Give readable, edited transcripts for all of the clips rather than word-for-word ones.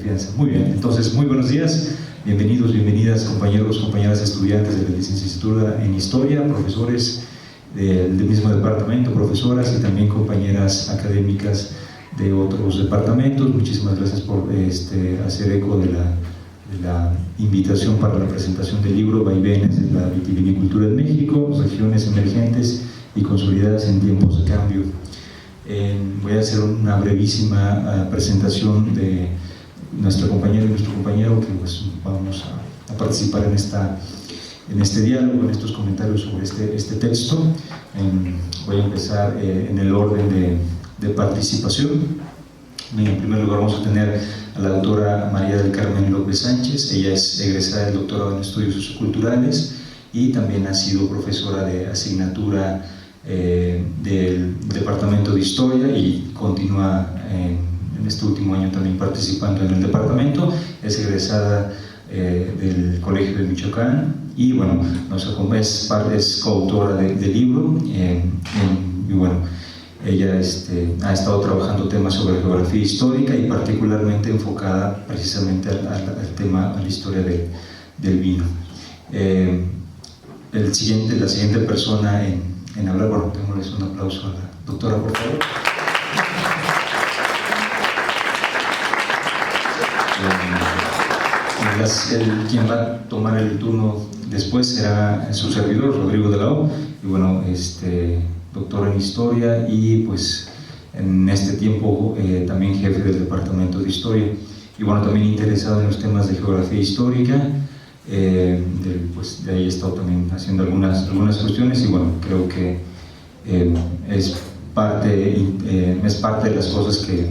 confianza. Muy bien, entonces muy buenos días, bienvenidos, bienvenidas compañeros, compañeras estudiantes de la licenciatura en Historia, profesores del mismo departamento, profesoras y también compañeras académicas de otros departamentos. Muchísimas gracias por hacer eco de la invitación para la presentación del libro Vaivenes de la vitivinicultura en México, regiones emergentes y consolidadas en tiempos de cambio. Voy a hacer una brevísima presentación de nuestra compañera y nuestro compañero que pues, vamos a participar en este diálogo, en estos comentarios sobre este texto. Voy a empezar en el orden de participación. En primer lugar vamos a tener a la doctora María del Carmen López Sánchez. Ella es egresada del doctorado en estudios socioculturales y también ha sido profesora de asignatura del Departamento de Historia y continúa en este último año también participando en el departamento. Es egresada del Colegio de Michoacán y bueno, es coautora del libro y bueno, ella ha estado trabajando temas sobre geografía histórica y particularmente enfocada precisamente al tema, a la historia del vino. La siguiente persona en hablar, bueno, démosles un aplauso a la doctora, por favor. Quien va a tomar el turno después será su servidor, Rodrigo de la O, y bueno, doctor en Historia y pues en este tiempo también jefe del Departamento de Historia y bueno, también interesado en los temas de geografía histórica. Pues de ahí he estado también haciendo algunas cuestiones y bueno, creo que es parte de las cosas que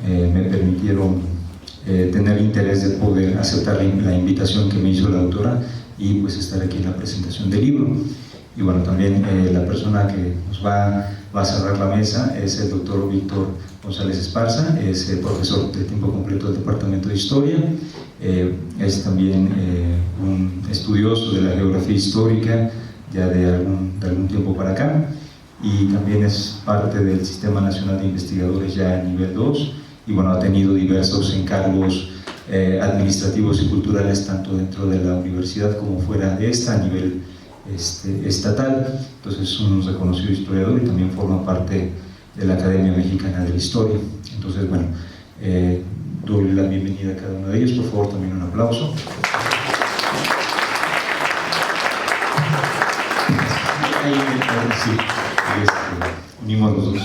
me permitieron tener interés de poder aceptar la invitación que me hizo la autora y pues estar aquí en la presentación del libro. Y bueno, también la persona que nos va a cerrar la mesa es el doctor Víctor González Esparza, es profesor de tiempo completo del Departamento de Historia, es también un estudioso de la geografía histórica ya de algún tiempo para acá y también es parte del Sistema Nacional de Investigadores ya a nivel 2 y bueno, ha tenido diversos encargos administrativos y culturales tanto dentro de la universidad como fuera de esta a nivel estatal. Entonces es un reconocido historiador y también forma parte de la Academia Mexicana de la Historia. Entonces bueno, doy la bienvenida a cada uno de ellos, por favor también un aplauso. Sí, unimos los dos.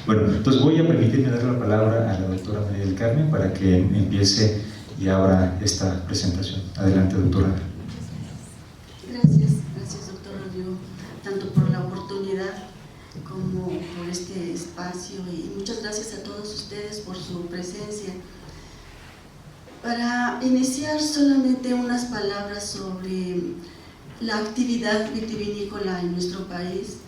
Bueno, entonces voy a permitirme dar la palabra a la doctora María del Carmen para que empiece y abra esta presentación. Adelante, doctora. Gracias doctor Rodrigo, tanto por la oportunidad como por este espacio y muchas gracias a todos ustedes por su presencia. Para iniciar solamente unas palabras sobre la actividad vitivinícola en nuestro país.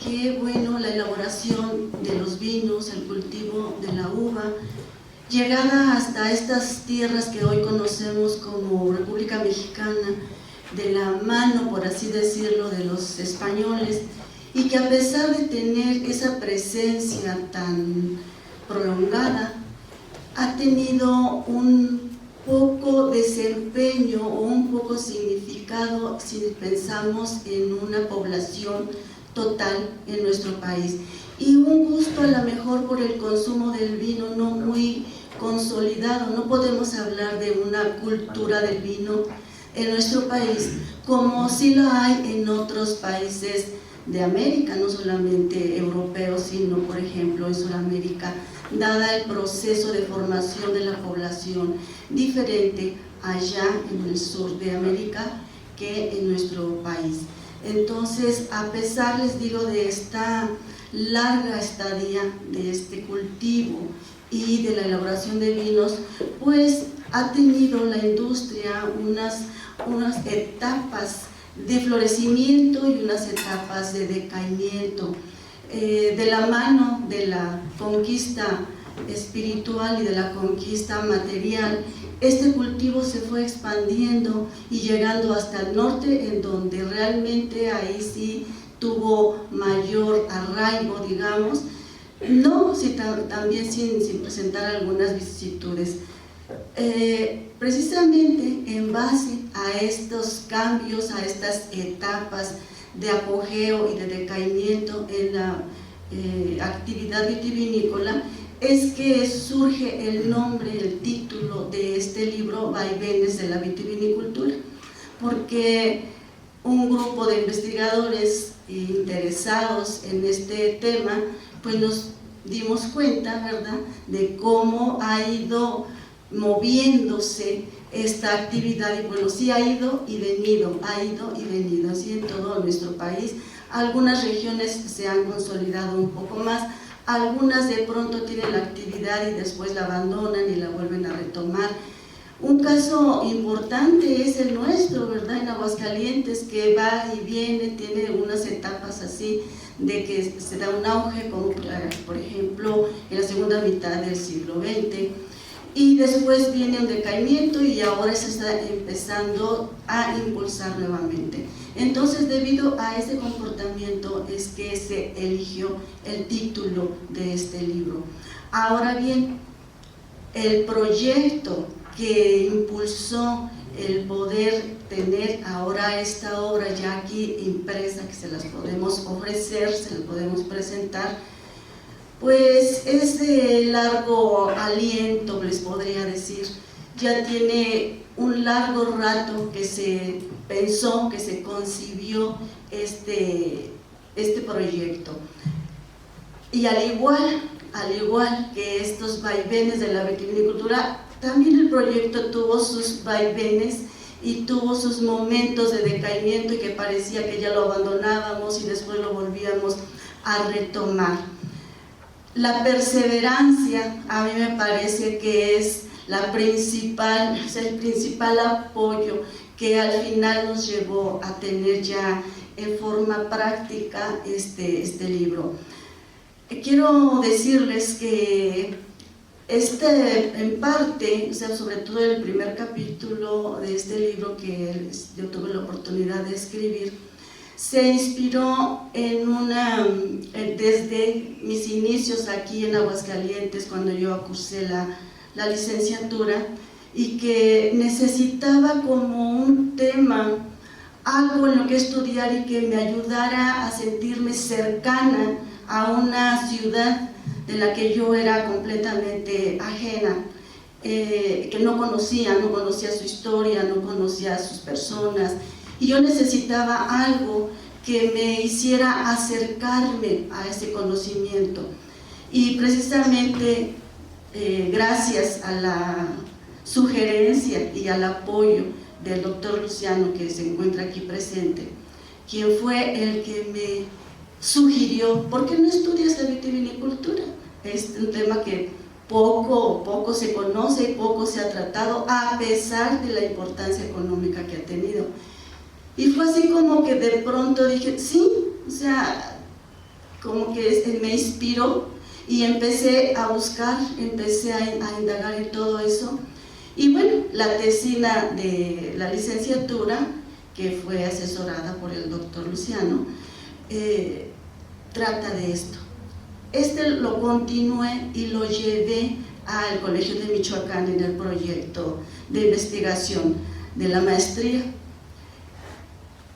Qué bueno la elaboración de los vinos, el cultivo de la uva, llegada hasta estas tierras que hoy conocemos como República Mexicana, de la mano, por así decirlo, de los españoles, y que a pesar de tener esa presencia tan prolongada, ha tenido un poco desempeño o un poco significado si pensamos en una población total en nuestro país y un gusto a lo mejor por el consumo del vino no muy consolidado. No podemos hablar de una cultura del vino en nuestro país como sí lo hay en otros países de América, no solamente europeos, sino por ejemplo en Sudamérica, dada el proceso de formación de la población diferente allá en el sur de América que en nuestro país. Entonces, a pesar, les digo, de esta larga estadía de este cultivo y de la elaboración de vinos, pues ha tenido la industria unas etapas de florecimiento y unas etapas de decaimiento. De la mano de la conquista espiritual y de la conquista material, este cultivo se fue expandiendo y llegando hasta el norte, en donde realmente ahí sí tuvo mayor arraigo, digamos, no, sí, también sin presentar algunas vicisitudes. Precisamente en base a estos cambios, a estas etapas de apogeo y de decaimiento en la actividad vitivinícola, es que surge el nombre, el título de este libro, Vaivenes de la vitivinicultura, porque un grupo de investigadores interesados en este tema, pues nos dimos cuenta, ¿verdad?, de cómo ha ido moviéndose esta actividad, y bueno, sí ha ido y venido, así en todo nuestro país. Algunas regiones se han consolidado un poco más, algunas de pronto tienen la actividad y después la abandonan y la vuelven a retomar. Un caso importante es el nuestro, ¿verdad?, en Aguascalientes, que va y viene, tiene unas etapas así de que se da un auge, como por ejemplo en la segunda mitad del siglo XX, y después viene un decaimiento y ahora se está empezando a impulsar nuevamente. Entonces, debido a ese comportamiento es que se eligió el título de este libro. Ahora bien, el proyecto que impulsó el poder tener ahora esta obra ya aquí impresa, que se las podemos ofrecer, se las podemos presentar, pues es de largo aliento, les podría decir. Ya tiene un largo rato que se pensó, que se concibió este proyecto. Y al igual que estos vaivenes de la vitivinicultura, también el proyecto tuvo sus vaivenes y tuvo sus momentos de decaimiento y que parecía que ya lo abandonábamos y después lo volvíamos a retomar. La perseverancia a mí me parece que es el principal apoyo que al final nos llevó a tener ya en forma práctica este libro. Quiero decirles que en parte, o sea, sobre todo el primer capítulo de este libro que yo tuve la oportunidad de escribir, se inspiró desde mis inicios aquí en Aguascalientes, cuando yo cursé la licenciatura, y que necesitaba como un tema, algo en lo que estudiar y que me ayudara a sentirme cercana a una ciudad de la que yo era completamente ajena, que no conocía su historia, no conocía a sus personas, y yo necesitaba algo que me hiciera acercarme a ese conocimiento. Y precisamente gracias a la sugerencia y al apoyo del doctor Luciano, que se encuentra aquí presente, quien fue el que me sugirió: ¿por qué no estudias la vitivinicultura? Es un tema que poco se conoce, poco se ha tratado, a pesar de la importancia económica que ha tenido. Y fue así como que de pronto dije, sí, o sea, como que me inspiró y empecé a buscar, empecé a indagar en todo eso. Y bueno, la tesina de la licenciatura, que fue asesorada por el doctor Luciano, trata de esto. Lo continué y lo llevé al Colegio de Michoacán en el proyecto de investigación de la maestría.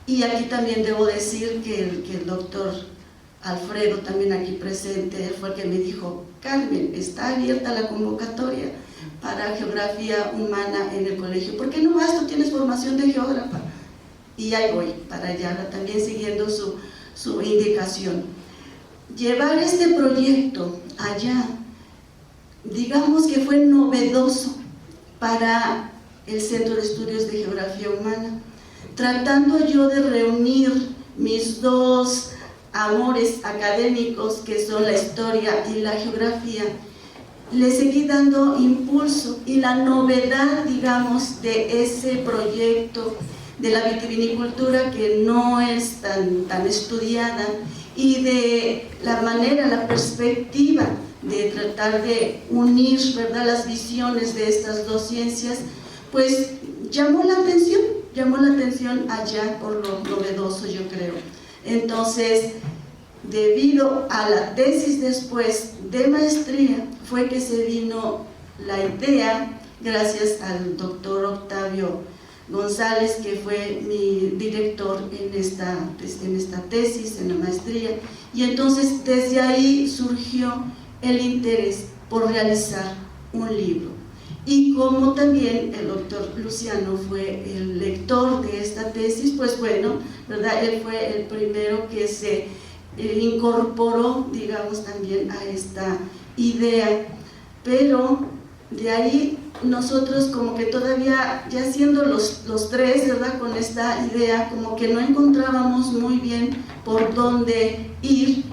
Y aquí también debo decir que el doctor Alfredo, también aquí presente, fue el que me dijo: Carmen, está abierta la convocatoria para geografía humana en el colegio, ¿por qué no vas? Tú tienes formación de geógrafa. Y ahí voy para allá, también siguiendo su indicación. Llevar este proyecto allá, digamos que fue novedoso para el Centro de Estudios de Geografía Humana, tratando yo de reunir mis dos amores académicos, que son la historia y la geografía. Le seguí dando impulso, y la novedad, digamos, de ese proyecto de la vitivinicultura, que no es tan estudiada, y de la manera, la perspectiva de tratar de unir, ¿verdad?, las visiones de estas dos ciencias, pues llamó la atención allá por lo novedoso, yo creo. Entonces, debido a la tesis después de maestría, fue que se vino la idea, gracias al doctor Octavio González, que fue mi director en esta tesis, en la maestría, y entonces desde ahí surgió el interés por realizar un libro. Y como también el doctor Luciano fue el lector de esta tesis, pues bueno, ¿verdad? Él fue el primero que se incorporó, digamos, también a esta idea, pero de ahí nosotros como que todavía, ya siendo los tres, ¿verdad?, con esta idea, como que no encontrábamos muy bien por dónde ir,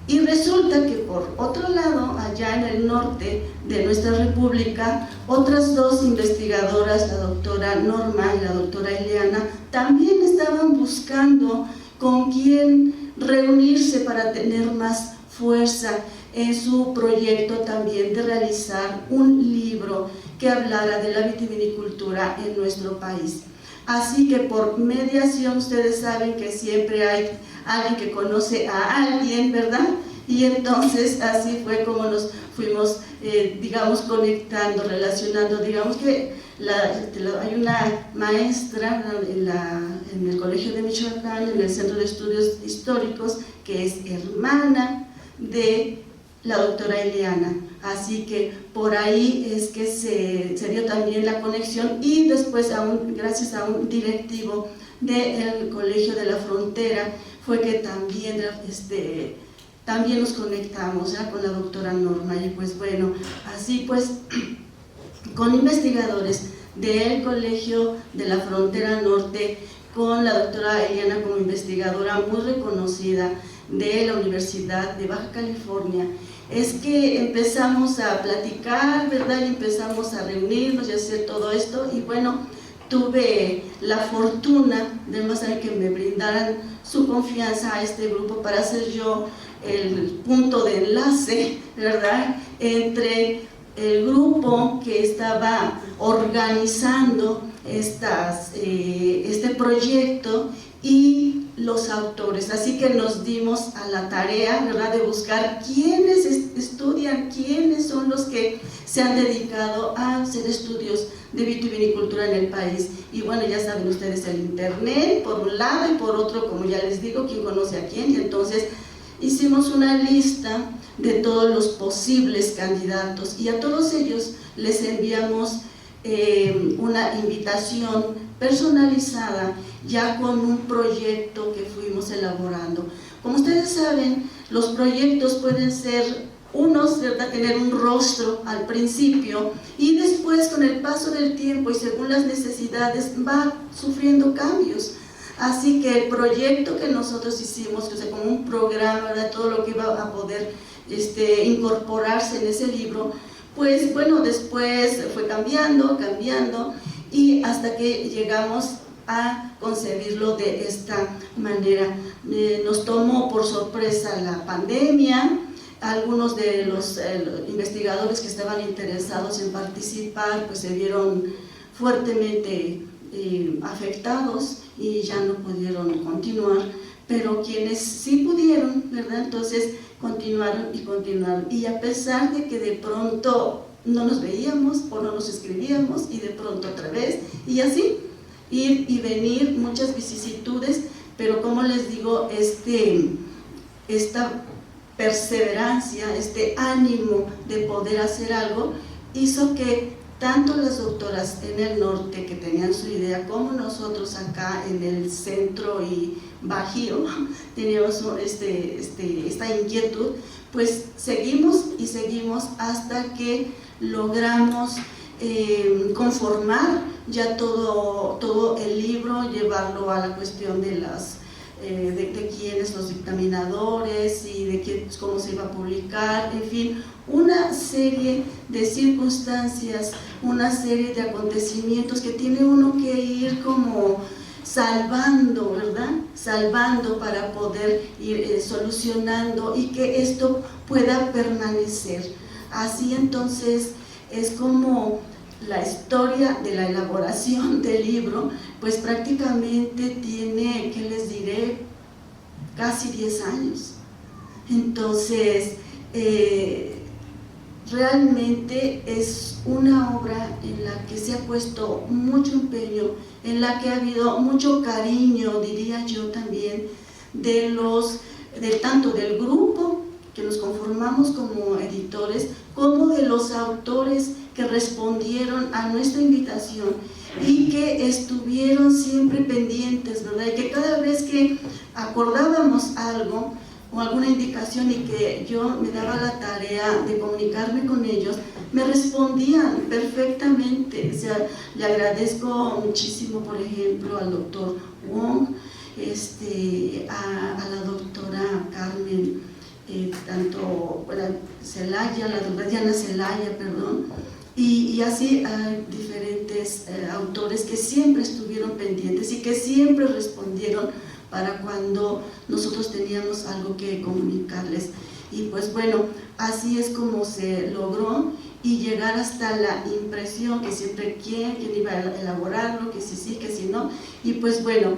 y resulta que por otro lado, allá en el norte de nuestra república, otras dos investigadoras, la doctora Norma y la doctora Ileana, también estaban buscando con quién reunirse para tener más fuerza en su proyecto también de realizar un libro que hablara de la vitivinicultura en nuestro país. Así que por mediación, ustedes saben que siempre hay alguien que conoce a alguien, ¿verdad? Y entonces así fue como nos fuimos, digamos, conectando, relacionando. Digamos que hay una maestra en el Colegio de Michoacán, en el Centro de Estudios Históricos, que es hermana de la doctora Ileana, así que por ahí es que se dio también la conexión, y después gracias a un directivo del Colegio de la Frontera fue que también nos conectamos ya con la doctora Norma. Y pues bueno, así pues con investigadores del Colegio de la Frontera Norte, con la doctora Ileana como investigadora muy reconocida de la Universidad de Baja California, es que empezamos a platicar, ¿verdad? Y empezamos a reunirnos y hacer todo esto. Y bueno, tuve la fortuna de más que me brindaran su confianza a este grupo para ser yo el punto de enlace, ¿verdad?, entre el grupo que estaba organizando este proyecto y los autores. Así que nos dimos a la tarea, ¿verdad?, de buscar quiénes estudian, quiénes son los que se han dedicado a hacer estudios de vitivinicultura en el país. Y bueno, ya saben ustedes, el internet por un lado, y por otro, como ya les digo, quién conoce a quién. Y entonces hicimos una lista de todos los posibles candidatos, y a todos ellos les enviamos una invitación personalizada, ya con un proyecto que fuimos elaborando. Como ustedes saben, los proyectos pueden ser unos, ¿verdad?, tener un rostro al principio, y después con el paso del tiempo y según las necesidades va sufriendo cambios. Así que el proyecto que nosotros hicimos, o sea, como un programa de todo lo que iba a poder incorporarse en ese libro, pues bueno, después fue cambiando, y hasta que llegamos a concebirlo de esta manera. Nos tomó por sorpresa la pandemia. Algunos de los investigadores que estaban interesados en participar pues se vieron fuertemente afectados y ya no pudieron continuar, pero quienes sí pudieron, ¿verdad?, entonces continuaron, y a pesar de que de pronto no nos veíamos o no nos escribíamos, y de pronto otra vez, y así ir y venir, muchas vicisitudes, pero como les digo, esta perseverancia, este ánimo de poder hacer algo, hizo que tanto las doctoras en el norte, que tenían su idea, como nosotros acá en el centro y Bajío, teníamos esta inquietud, pues seguimos hasta que logramos conformar ya todo el libro, llevarlo a la cuestión de quiénes los dictaminadores y de cómo se iba a publicar, en fin, una serie de circunstancias, una serie de acontecimientos que tiene uno que ir como salvando, ¿verdad?, salvando para poder ir solucionando y que esto pueda permanecer. Así entonces es como la historia de la elaboración del libro, pues prácticamente tiene, ¿qué les diré?, casi 10 años. Entonces, realmente es una obra en la que se ha puesto mucho empeño, en la que ha habido mucho cariño, diría yo también, tanto del grupo que nos conformamos como editores, como de los autores que respondieron a nuestra invitación y que estuvieron siempre pendientes, ¿verdad? Y que cada vez que acordábamos algo o alguna indicación y que yo me daba la tarea de comunicarme con ellos, me respondían perfectamente. O sea, le agradezco muchísimo, por ejemplo, al doctor Wong, a la doctora Carmen, tanto Celaya, la doctora Diana Celaya, perdón, y así hay diferentes autores que siempre estuvieron pendientes y que siempre respondieron para cuando nosotros teníamos algo que comunicarles. Y pues bueno, así es como se logró, y llegar hasta la impresión, que siempre quién iba a elaborarlo, que sí, que si no. Y pues bueno,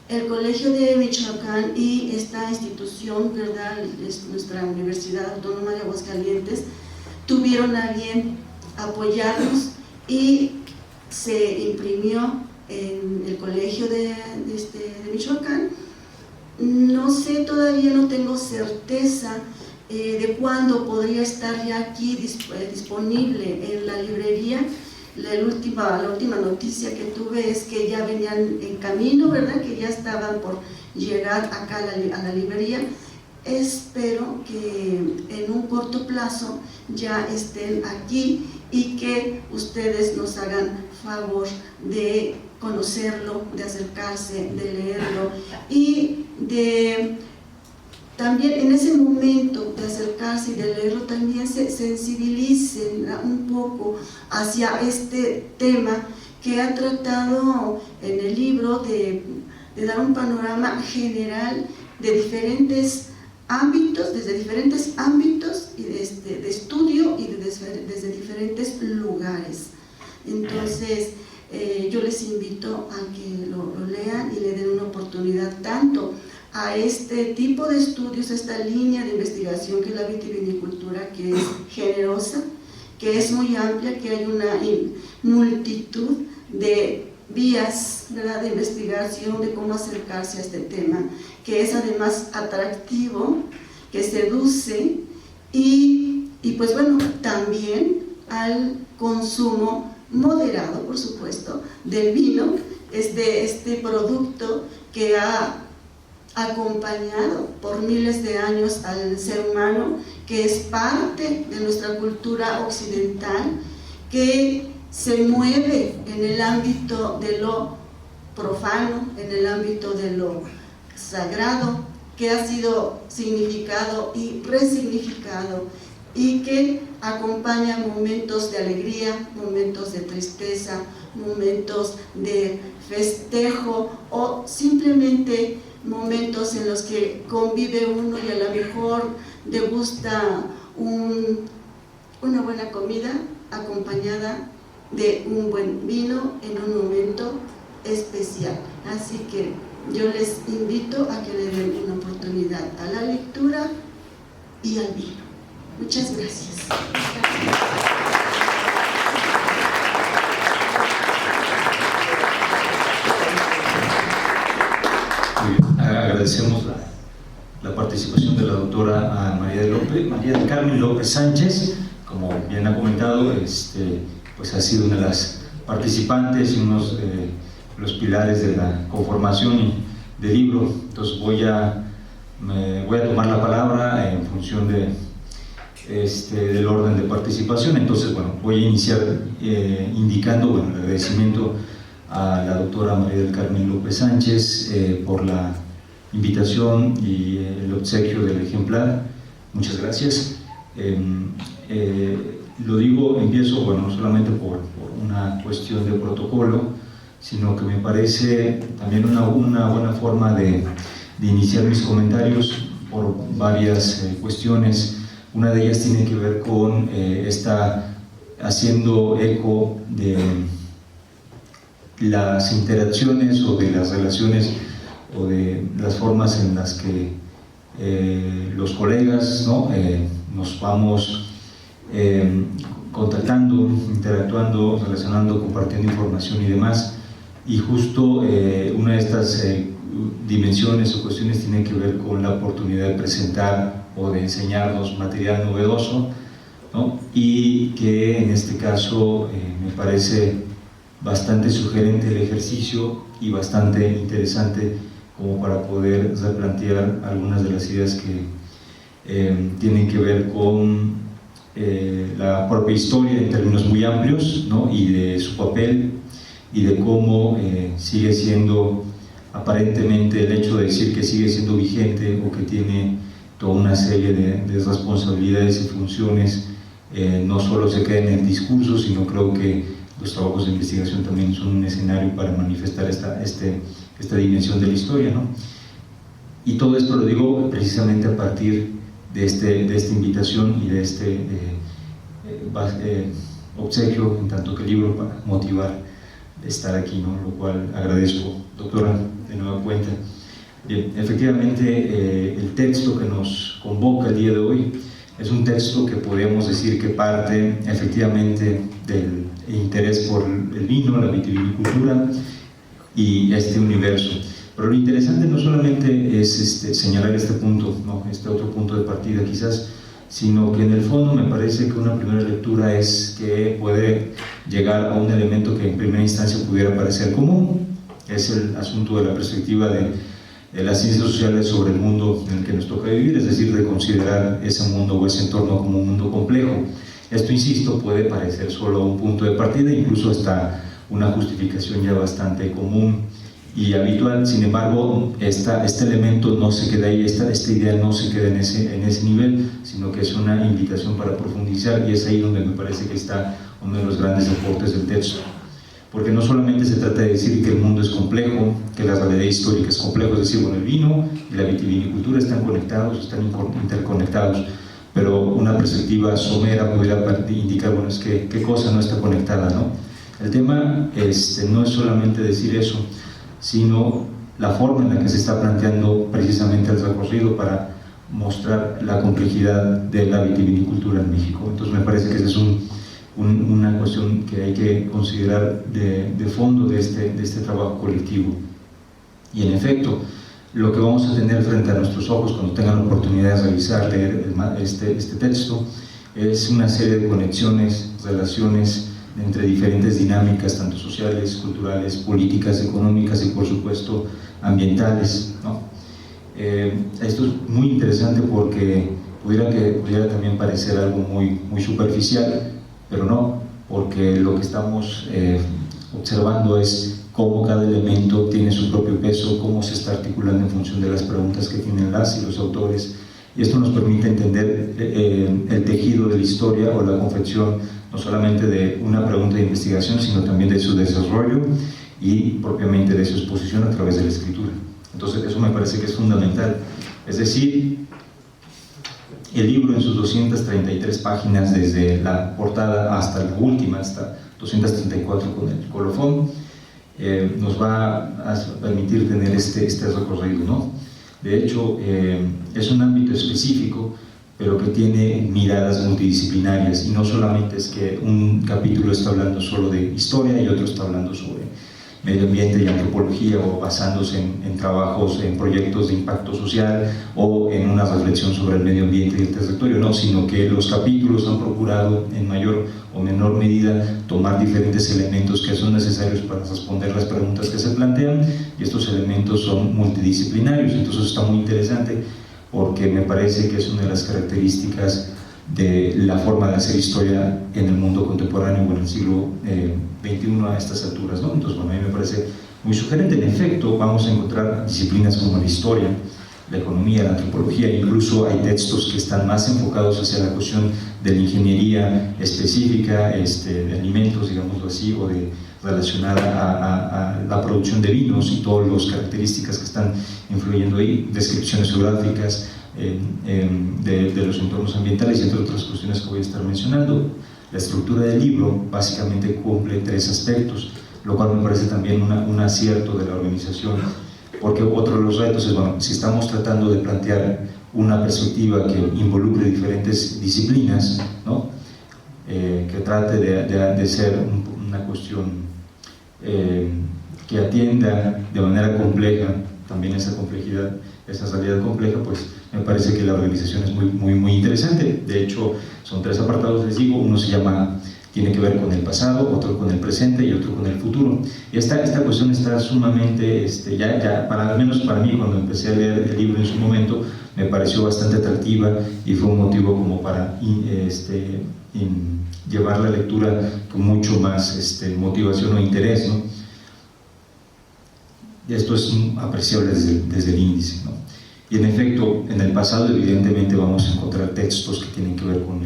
el Colegio de Michoacán y esta institución, ¿verdad?, es nuestra Universidad Autónoma de Aguascalientes, tuvieron a bien apoyarnos y se imprimió en el Colegio de Michoacán. No sé, todavía no tengo certeza de cuándo podría estar ya aquí disponible en la librería. La última noticia que tuve es que ya venían en camino, ¿verdad?, que ya estaban por llegar acá a la librería. Espero que en un corto plazo ya estén aquí y que ustedes nos hagan favor de conocerlo, de acercarse, de leerlo y de también en ese momento de acercarse y de leerlo también se sensibilicen un poco hacia este tema que ha tratado en el libro de dar un panorama general de diferentes ámbitos, desde diferentes ámbitos y de estudio y desde diferentes lugares. Entonces, yo les invito a que lo lean y le den una oportunidad tanto a este tipo de estudios, esta línea de investigación que es la vitivinicultura, que es generosa, que es muy amplia, que hay una multitud de vías, ¿verdad?, de investigación de cómo acercarse a este tema, que es además atractivo, que seduce y pues bueno, también al consumo moderado, por supuesto, del vino, este producto que ha acompañado por miles de años al ser humano, que es parte de nuestra cultura occidental, que se mueve en el ámbito de lo profano, en el ámbito de lo sagrado, que ha sido significado y resignificado y que acompaña momentos de alegría, momentos de tristeza, momentos de festejo o simplemente momentos en los que convive uno y a lo mejor degusta una buena comida acompañada de un buen vino en un momento especial. Así que yo les invito a que le den una oportunidad a la lectura y al vino. Muchas gracias. Agradecemos la participación de la doctora María del Carmen López Sánchez. Como bien ha comentado, pues ha sido una de las participantes y unos de los pilares de la conformación del libro. Entonces voy a tomar la palabra en función del orden de participación. Entonces, bueno, voy a iniciar indicando el agradecimiento a la doctora María del Carmen López Sánchez por la invitación y el obsequio del ejemplar. Muchas gracias. Empiezo, bueno, no solamente por una cuestión de protocolo, sino que me parece también una buena forma de iniciar mis comentarios por varias cuestiones. Una de ellas tiene que ver con haciendo eco de las interacciones o de las relaciones o de las formas en las que los colegas, ¿no? Nos vamos contactando, interactuando, relacionando, compartiendo información y demás, y justo una de estas dimensiones o cuestiones tiene que ver con la oportunidad de presentar o de enseñarnos material novedoso, ¿no? Y que en este caso me parece bastante sugerente el ejercicio y bastante interesante como para poder replantear algunas de las ideas que tienen que ver con la propia historia en términos muy amplios, ¿no? Y de su papel y de cómo sigue siendo aparentemente el hecho de decir que sigue siendo vigente o que tiene toda una serie de responsabilidades y funciones, no solo se queda en el discurso, sino creo que los trabajos de investigación también son un escenario para manifestar esta dimensión de la historia, ¿no? Y todo esto lo digo precisamente a partir de esta invitación y de este obsequio, en tanto que libro, para motivar estar aquí, ¿no? Lo cual agradezco, doctora, de nueva cuenta. Bien, efectivamente, el texto que nos convoca el día de hoy es un texto que podríamos decir que parte efectivamente del interés por el vino, la vitivinicultura y este universo. Pero lo interesante no solamente es señalar este punto, ¿no? Este otro punto de partida quizás, sino que en el fondo me parece que una primera lectura es que puede llegar a un elemento que en primera instancia pudiera parecer común, es el asunto de la perspectiva de las ciencias sociales sobre el mundo en el que nos toca vivir, es decir, de considerar ese mundo o ese entorno como un mundo complejo. Esto, insisto, puede parecer solo un punto de partida, incluso hasta una justificación ya bastante común y habitual. Sin embargo, este elemento no se queda ahí, esta idea no se queda en ese nivel, sino que es una invitación para profundizar, y es ahí donde me parece que está uno de los grandes aportes del texto. Porque no solamente se trata de decir que el mundo es complejo, que la realidad histórica es compleja, es decir, bueno, el vino y la vitivinicultura están conectados, están interconectados, pero una perspectiva somera pudiera indicar, bueno, es que qué cosa no está conectada, ¿no? El tema no es solamente decir eso, sino la forma en la que se está planteando precisamente el recorrido para mostrar la complejidad de la vitivinicultura en México. Entonces me parece que esa es una cuestión que hay que considerar de fondo de este trabajo colectivo. Y en efecto, lo que vamos a tener frente a nuestros ojos cuando tengan la oportunidad de revisar, leer este texto, es una serie de conexiones, relaciones entre diferentes dinámicas, tanto sociales, culturales, políticas, económicas y, por supuesto, ambientales, ¿no? Esto es muy interesante porque pudiera también parecer algo muy superficial, pero no, porque lo que estamos observando es cómo cada elemento tiene su propio peso, cómo se está articulando en función de las preguntas que tienen las y los autores, y esto nos permite entender el tejido de la historia o la confección no solamente de una pregunta de investigación, sino también de su desarrollo y propiamente de su exposición a través de la escritura. Entonces eso me parece que es fundamental. Es decir, el libro en sus 233 páginas, desde la portada hasta la última, hasta 234 con el colofón, nos va a permitir tener este recorrido, ¿no? De hecho, es un ámbito específico, pero que tiene miradas multidisciplinarias, y no solamente es que un capítulo está hablando solo de historia y otro está hablando sobre medio ambiente y antropología, o basándose en trabajos, en proyectos de impacto social o en una reflexión sobre el medio ambiente y el territorio, no, sino que los capítulos han procurado en mayor o menor medida tomar diferentes elementos que son necesarios para responder las preguntas que se plantean, y estos elementos son multidisciplinarios. Entonces está muy interesante, porque me parece que es una de las características de la forma de hacer historia en el mundo contemporáneo o en el siglo XXI a estas alturas, ¿no? Entonces, bueno, a mí me parece muy sugerente. En efecto, vamos a encontrar disciplinas como la historia, la economía, la antropología, incluso hay textos que están más enfocados hacia la cuestión de la ingeniería específica, de alimentos, digámoslo así, o relacionada a la producción de vinos y todas las características que están influyendo ahí, descripciones geográficas de los entornos ambientales y entre otras cuestiones que voy a estar mencionando. La estructura del libro básicamente cumple 3 aspectos, lo cual me parece también un acierto de la organización, porque otro de los retos es, bueno, si estamos tratando de plantear una perspectiva que involucre diferentes disciplinas, ¿no? Que trate de ser una cuestión que atienda de manera compleja también esa complejidad, esa realidad compleja, pues me parece que la organización es muy interesante. De hecho, son 3 apartados, les digo. Uno tiene que ver con el pasado, otro con el presente y otro con el futuro. Y esta cuestión está sumamente, al menos para mí, cuando empecé a leer el libro en su momento, me pareció bastante atractiva y fue un motivo como para llevar la lectura con mucho más motivación o interés, ¿no? Esto es apreciable desde el índice, ¿no? Y en efecto, en el pasado evidentemente vamos a encontrar textos que tienen que ver con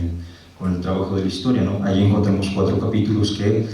el trabajo de la historia, ¿no? Ahí encontramos 4 capítulos que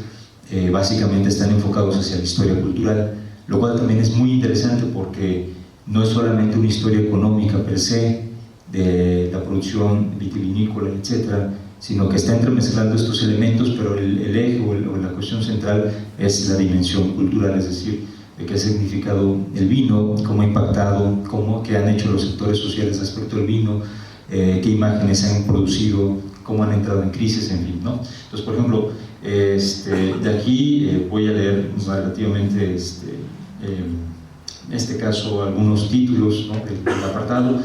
básicamente están enfocados hacia la historia cultural, lo cual también es muy interesante porque no es solamente una historia económica per se de la producción vitivinícola, etcétera, sino que está entremezclando estos elementos, pero el eje o la cuestión central es la dimensión cultural, es decir, de qué ha significado el vino, cómo ha impactado, qué han hecho los sectores sociales respecto al vino, qué imágenes se han producido, cómo han entrado en crisis, en fin, ¿no? Entonces, por ejemplo, de aquí voy a leer relativamente, en este caso, algunos títulos, ¿no?, del apartado.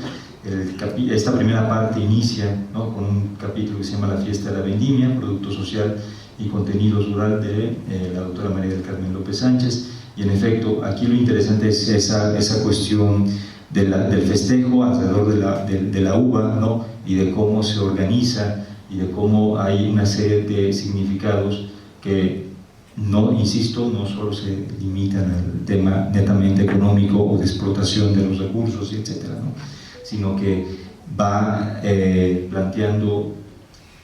Esta primera parte inicia, ¿no?, con un capítulo que se llama La fiesta de la vendimia, producto social y contenidos rural de la doctora María del Carmen López Sánchez. Y en efecto, aquí lo interesante es esa cuestión del festejo alrededor de la uva, ¿no?, y de cómo se organiza y de cómo hay una serie de significados que, insisto, no solo se limitan al tema netamente económico o de explotación de los recursos, etcétera, ¿no?, sino que va planteando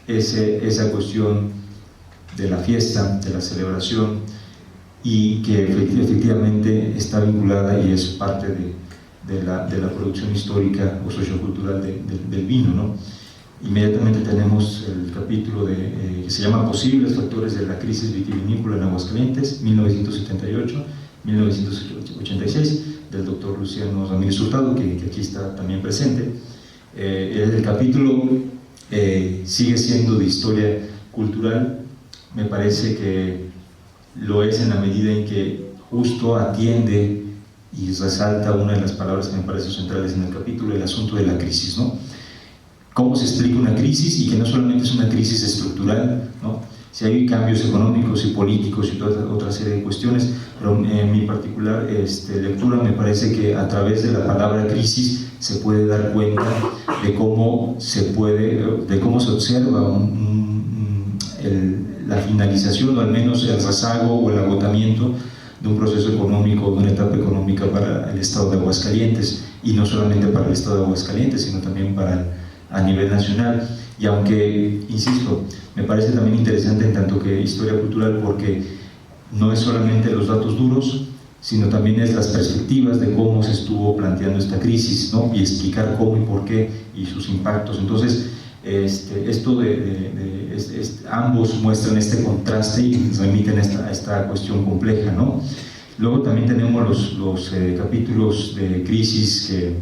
esa cuestión de la fiesta, de la celebración, y que efectivamente está vinculada y es parte de la producción histórica o sociocultural del vino, ¿no? Inmediatamente tenemos el capítulo que se llama Posibles factores de la crisis vitivinícola en Aguascalientes, 1978-1986, del doctor Luciano Ramírez Hurtado, que aquí está también presente. El capítulo sigue siendo de historia cultural. Me parece que lo es en la medida en que justo atiende y resalta una de las palabras que me parecen centrales en el capítulo, el asunto de la crisis, ¿no? Cómo se explica una crisis, y que no solamente es una crisis estructural, ¿no? Si hay cambios económicos y políticos y toda otra serie de cuestiones, pero en mi particular lectura me parece que a través de la palabra crisis se puede dar cuenta de cómo se observa la finalización, o al menos el rezago o el agotamiento de un proceso económico, de una etapa económica para el estado de Aguascalientes, y no solamente para el estado de Aguascalientes, sino también a nivel nacional. Y aunque, insisto, me parece también interesante en tanto que historia cultural, porque no es solamente los datos duros, sino también es las perspectivas de cómo se estuvo planteando esta crisis, ¿no?, y explicar cómo y por qué y sus impactos. Entonces, ambos muestran este contraste y remiten a esta cuestión compleja, ¿no? Luego también tenemos los capítulos de crisis, que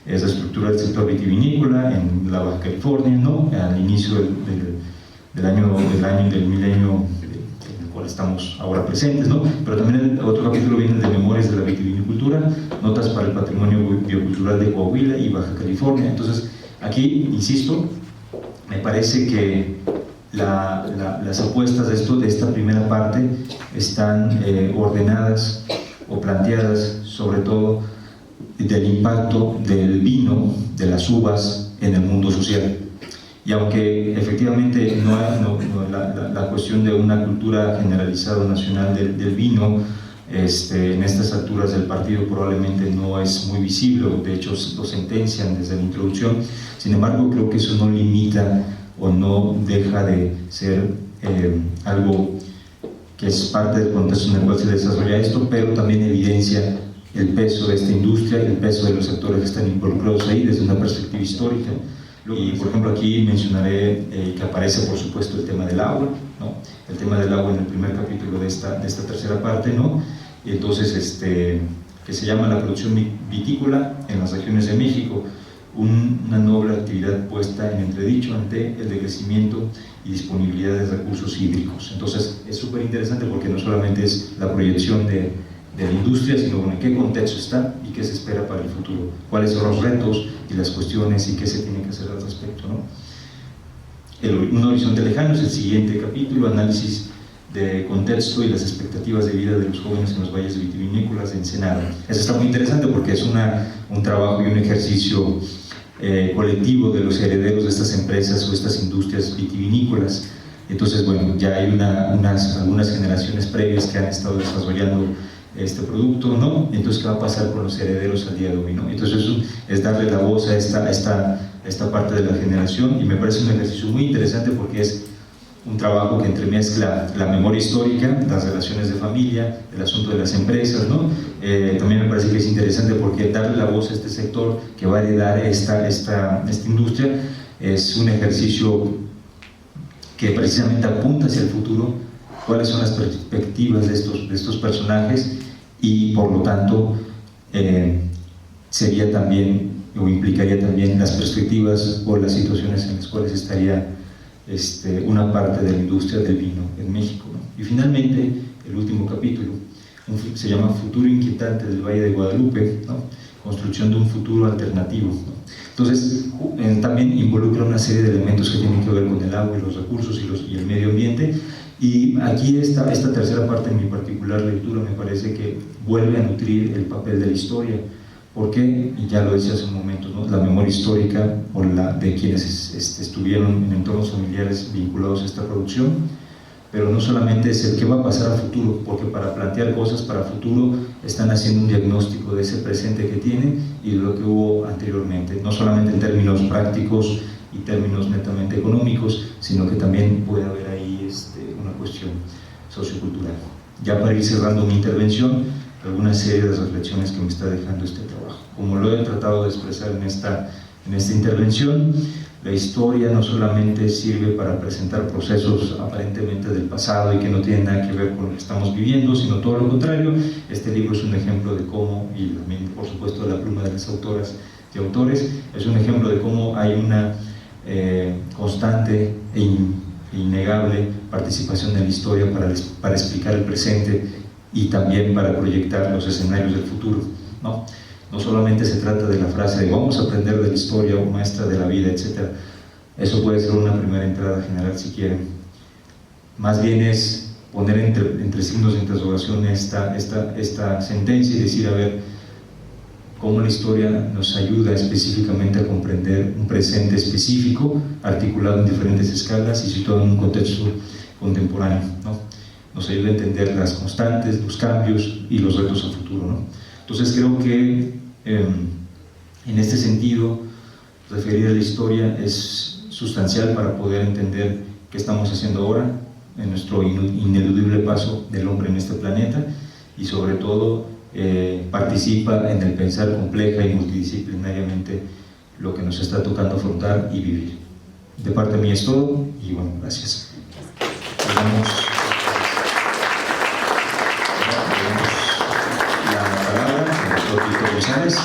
es la estructura del sector vitivinícola en la Baja California, ¿no?, al inicio del milenio en el cual estamos ahora presentes, ¿no? Pero también otro capítulo viene de Memorias de la Vitivinicultura, Notas para el Patrimonio Biocultural de Coahuila y Baja California. Entonces, aquí, insisto, me parece que las apuestas de esta primera parte están ordenadas o planteadas sobre todo del impacto del vino, de las uvas en el mundo social. Y aunque efectivamente la cuestión de una cultura generalizada nacional del vino en estas alturas del partido probablemente no es muy visible, o de hecho lo sentencian desde la introducción, sin embargo creo que eso no limita o no deja de ser algo que es parte del contexto en el cual se desarrolla esto, pero también evidencia el peso de esta industria, el peso de los sectores que están involucrados ahí desde una perspectiva histórica. Y por ejemplo aquí mencionaré que aparece por supuesto el tema del agua, ¿no? El tema del agua en el primer capítulo de esta tercera parte, ¿no? Y entonces que se llama La producción vitícola en las regiones de México, una noble actividad puesta en entredicho ante el decrecimiento y disponibilidad de recursos hídricos. Entonces es súper interesante porque no solamente es la proyección de la industria, sino bueno, en qué contexto está y qué se espera para el futuro, cuáles son los retos y las cuestiones y qué se tiene que hacer al respecto, ¿no? Un horizonte lejano es el siguiente capítulo, análisis de contexto y las expectativas de vida de los jóvenes en los valles vitivinícolas de Ensenada. Eso está muy interesante porque es un trabajo y un ejercicio colectivo de los herederos de estas empresas o estas industrias vitivinícolas. Entonces, bueno, ya hay algunas generaciones previas que han estado desarrollando este producto, ¿no? Entonces, ¿qué va a pasar con los herederos al día de hoy, ¿no? Entonces, eso es darle la voz a esta parte de la generación, y me parece un ejercicio muy interesante porque es un trabajo que entremezcla la memoria histórica, las relaciones de familia, el asunto de las empresas, ¿no? También me parece que es interesante porque darle la voz a este sector que va a heredar esta industria es un ejercicio que precisamente apunta hacia el futuro, cuáles son las perspectivas de estos personajes, y por lo tanto sería también o implicaría también las perspectivas o las situaciones en las cuales estaría una parte de la industria del vino en México, ¿no? Y finalmente, el último capítulo se llama Futuro inquietante del Valle de Guadalupe, ¿no? Construcción de un futuro alternativo, ¿no? Entonces, también involucra una serie de elementos que tienen que ver con el agua y los recursos y el medio ambiente. Y aquí esta tercera parte, en mi particular lectura, me parece que vuelve a nutrir el papel de la historia, porque, y ya lo decía hace un momento, ¿no? La memoria histórica o la de quienes estuvieron en entornos familiares vinculados a esta producción, pero no solamente es el qué va a pasar a futuro, porque para plantear cosas para futuro están haciendo un diagnóstico de ese presente que tienen y de lo que hubo anteriormente, no solamente en términos prácticos y términos netamente económicos, sino que también puede haber ahí una cuestión sociocultural. Ya para ir cerrando mi intervención, alguna serie de reflexiones que me está dejando este trabajo. Como lo he tratado de expresar en esta intervención, la historia no solamente sirve para presentar procesos aparentemente del pasado y que no tienen nada que ver con lo que estamos viviendo, sino todo lo contrario. Este libro es un ejemplo de cómo, y también por supuesto la pluma de las autoras y autores, es un ejemplo de cómo hay una constante e innegable participación en la historia para explicar el presente y también para proyectar los escenarios del futuro, ¿no? No solamente se trata de la frase de vamos a aprender de la historia o maestra de la vida, etc. Eso puede ser una primera entrada general si quieren. Más bien es poner entre signos de interrogación esta sentencia y decir, a ver, cómo la historia nos ayuda específicamente a comprender un presente específico, articulado en diferentes escalas y situado en un contexto contemporáneo, ¿no? Nos ayuda a entender las constantes, los cambios y los retos a futuro, ¿no? Entonces creo que en este sentido, referir a la historia es sustancial para poder entender qué estamos haciendo ahora en nuestro ineludible paso del hombre en este planeta, y sobre todo participa en el pensar compleja y multidisciplinariamente lo que nos está tocando afrontar y vivir. De parte mía es todo, y bueno, gracias. La palabra al doctor Víctor González.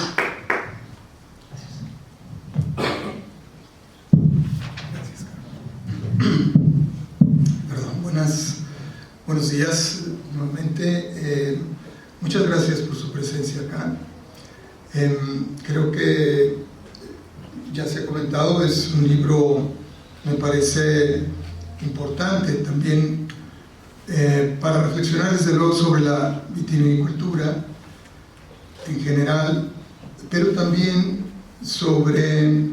Buenos días nuevamente. Muchas gracias por su presencia acá. Creo que ya se ha comentado, es un libro, me parece importante también para reflexionar desde luego sobre la vitivinicultura en general, pero también sobre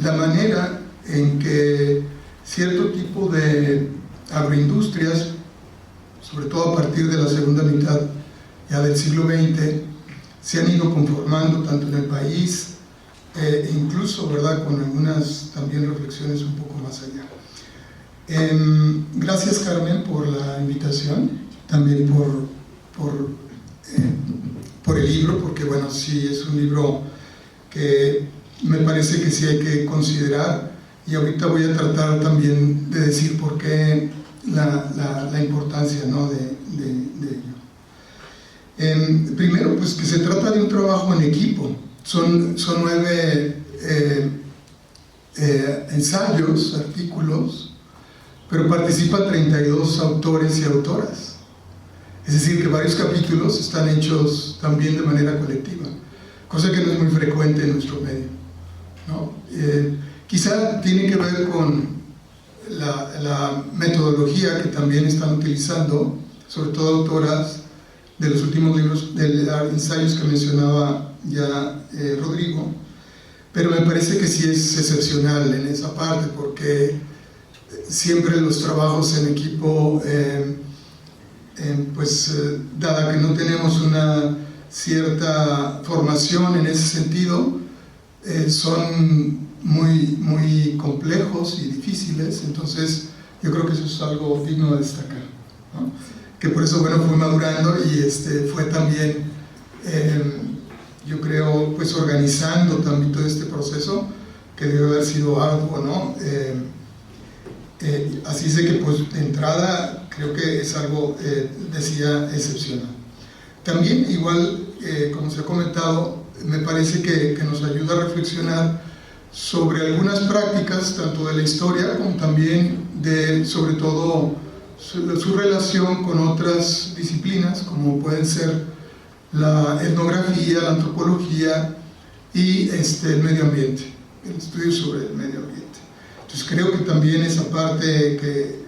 la manera en que cierto tipo de agroindustrias, sobre todo a partir de la segunda mitad ya del siglo XX, se han ido conformando tanto en el país, incluso, ¿verdad?, con algunas también reflexiones un poco más allá. Gracias, Carmen, por la invitación, también por el libro, porque bueno, sí es un libro que me parece que sí hay que considerar, y ahorita voy a tratar también de decir por qué la importancia, ¿no?, de ello. Primero, pues que se trata de un trabajo en equipo. Son 9 ensayos, artículos, pero participan 32 autores y autoras. Es decir, que varios capítulos están hechos también de manera colectiva, cosa que no es muy frecuente en nuestro medio, ¿no? Quizá tiene que ver con la metodología que también están utilizando, sobre todo autoras de los últimos libros, de los ensayos que mencionaba ya Rodrigo, pero me parece que sí es excepcional en esa parte, porque siempre los trabajos en equipo, dada que no tenemos una cierta formación en ese sentido, son muy complejos y difíciles. Entonces yo creo que eso es algo digno de destacar, ¿no? Que por eso, bueno, fue madurando y fue también, yo creo, pues organizando también todo este proceso, que debe haber sido arduo, ¿no? Así sé que, pues, de entrada, creo que es algo, decía, excepcional. También, igual, como se ha comentado, me parece que nos ayuda a reflexionar sobre algunas prácticas, tanto de la historia como también sobre todo, su relación con otras disciplinas, como pueden ser la etnografía, la antropología y el medio ambiente, el estudio sobre el medio ambiente. Entonces creo que también esa parte que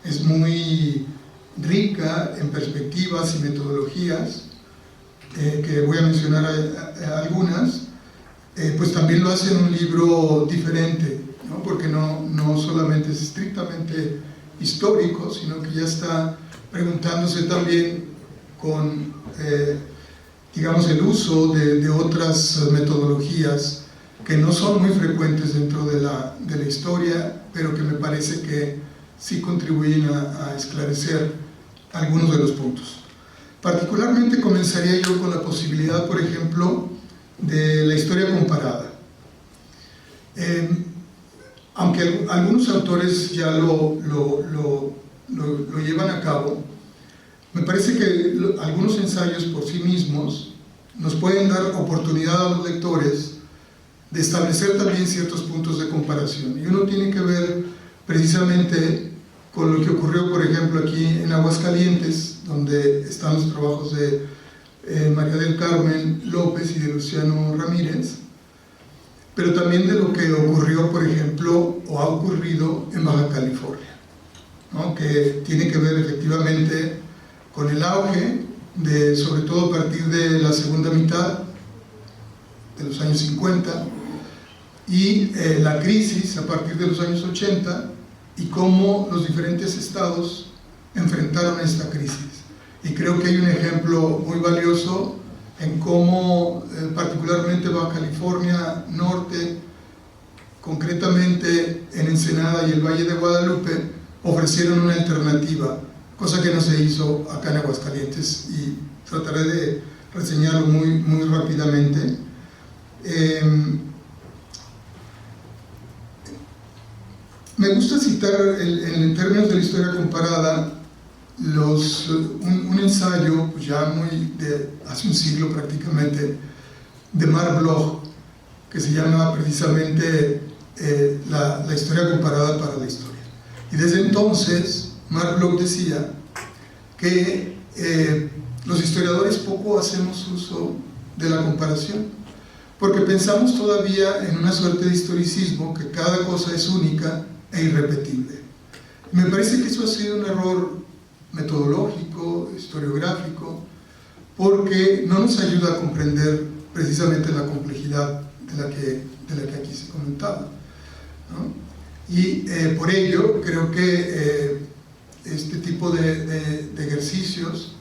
es muy rica en perspectivas y metodologías, que voy a mencionar algunas, pues también lo hace en un libro diferente, ¿no? Porque no solamente es estrictamente histórico, sino que ya está preguntándose también con, digamos, el uso de otras metodologías que no son muy frecuentes dentro de la historia, pero que me parece que sí contribuyen a esclarecer algunos de los puntos. Particularmente comenzaría yo con la posibilidad, por ejemplo, de la historia comparada. Aunque algunos autores ya lo llevan a cabo, me parece que algunos ensayos por sí mismos nos pueden dar oportunidad a los lectores de establecer también ciertos puntos de comparación. Y uno tiene que ver precisamente con lo que ocurrió, por ejemplo, aquí en Aguascalientes, donde están los trabajos de María del Carmen López y de Luciano Ramírez, pero también de lo que ocurrió, por ejemplo, o ha ocurrido en Baja California, ¿no? Que tiene que ver efectivamente con el auge, sobre todo a partir de la segunda mitad de los años 50, y la crisis a partir de los años 80, y cómo los diferentes estados enfrentaron esta crisis. Y creo que hay un ejemplo muy valioso en cómo particularmente Baja California Norte, concretamente en Ensenada y el Valle de Guadalupe, ofrecieron una alternativa, cosa que no se hizo acá en Aguascalientes, y trataré de reseñarlo muy rápidamente. Me gusta citar en términos de la historia comparada un ensayo, pues ya hace un siglo prácticamente, de Marc Bloch, que se llama precisamente la historia comparada para la historia. Y desde entonces Marc Bloch decía que los historiadores poco hacemos uso de la comparación, porque pensamos todavía en una suerte de historicismo, que cada cosa es única e irrepetible. Me parece que eso ha sido un error metodológico, historiográfico, porque no nos ayuda a comprender precisamente la complejidad de la que aquí se comentaba, ¿no? Y por ello creo que este tipo de ejercicios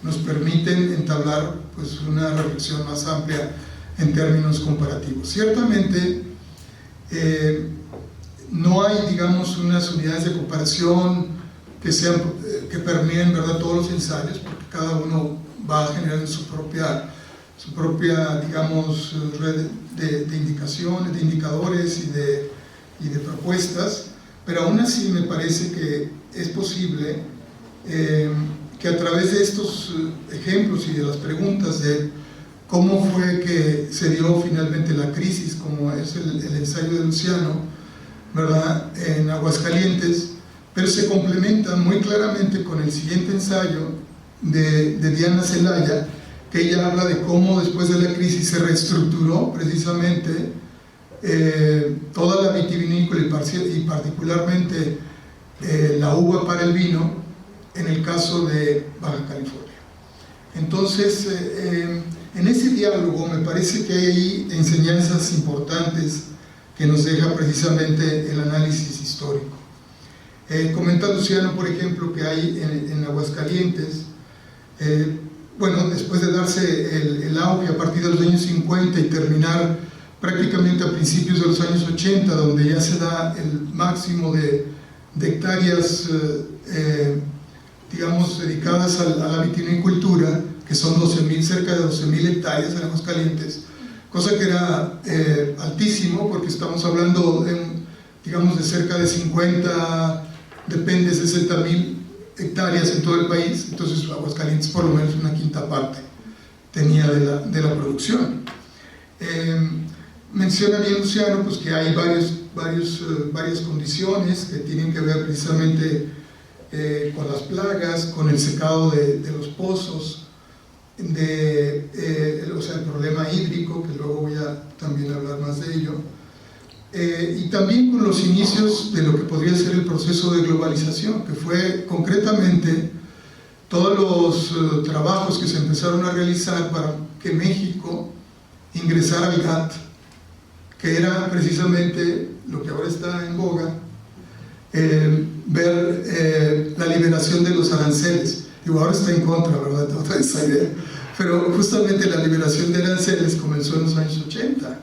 nos permiten entablar, pues, una reflexión más amplia en términos comparativos. Ciertamente no hay, digamos, unas unidades de comparación que permeen, ¿verdad?, todos los ensayos, porque cada uno va a generar su propia, digamos, red de indicaciones, de indicadores y de propuestas, pero aún así me parece que es posible que a través de estos ejemplos y de las preguntas de cómo fue que se dio finalmente la crisis, como es el ensayo de Luciano, ¿verdad?, en Aguascalientes, pero se complementa muy claramente con el siguiente ensayo de Diana Celaya, que ella habla de cómo después de la crisis se reestructuró precisamente toda la vitivinícola y particularmente la uva para el vino en el caso de Baja California. Entonces, en ese diálogo me parece que hay enseñanzas importantes que nos deja precisamente el análisis histórico. Comenta Luciano, por ejemplo, que hay en Aguascalientes, bueno, después de darse el auge a partir de los años 50 y terminar prácticamente a principios de los años 80, donde ya se da el máximo de hectáreas, digamos, dedicadas a la vitivinicultura, que son cerca de 12.000 hectáreas en Aguascalientes, cosa que era altísimo, porque estamos hablando digamos, de cerca de 50, depende, 60.000 hectáreas en todo el país. Entonces Aguascalientes por lo menos una quinta parte tenía de la producción. Menciona bien Luciano pues, que hay varias condiciones que tienen que ver precisamente con las plagas, con el secado de los pozos, o sea, el problema hídrico, que luego voy a también hablar más de ello, y también con los inicios de lo que podría ser el proceso de globalización, que fue concretamente todos los trabajos que se empezaron a realizar para que México ingresara al GATT, que era precisamente lo que ahora está en boga, ver la liberación de los aranceles. Digo, ahora está en contra, ¿verdad?, de toda esa idea, pero justamente la liberación de aranceles comenzó en los años 80,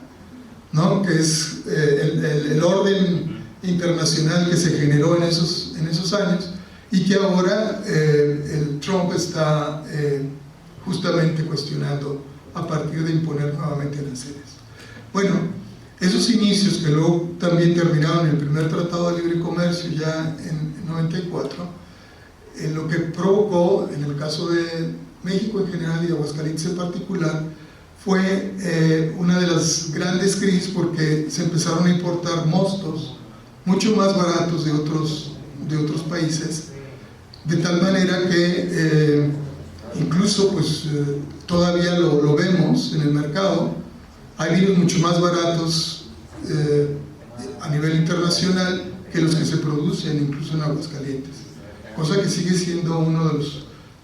¿no?, que es el orden internacional que se generó en esos años, y que ahora el Trump está justamente cuestionando a partir de imponer nuevamente aranceles. Bueno, esos inicios que luego también terminaron en el primer Tratado de Libre Comercio ya en 94, lo que provocó, en el caso de México en general y de Aguascalientes en particular, fue una de las grandes crisis, porque se empezaron a importar mostos mucho más baratos de otros países, de tal manera que incluso pues todavía lo vemos en el mercado. Hay vinos mucho más baratos a nivel internacional que los que se producen incluso en Aguascalientes, cosa que sigue siendo uno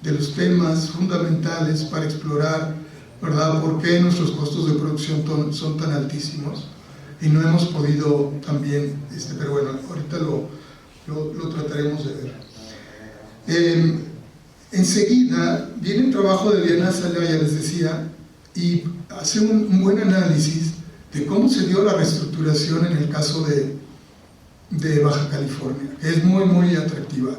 de los temas fundamentales para explorar, ¿verdad?, por qué nuestros costos de producción son tan altísimos y no hemos podido también, pero bueno, ahorita lo trataremos de ver. Enseguida viene el trabajo de Diana Celaya, les decía, y hace un buen análisis de cómo se dio la reestructuración en el caso de Baja California, que es muy, muy atractiva.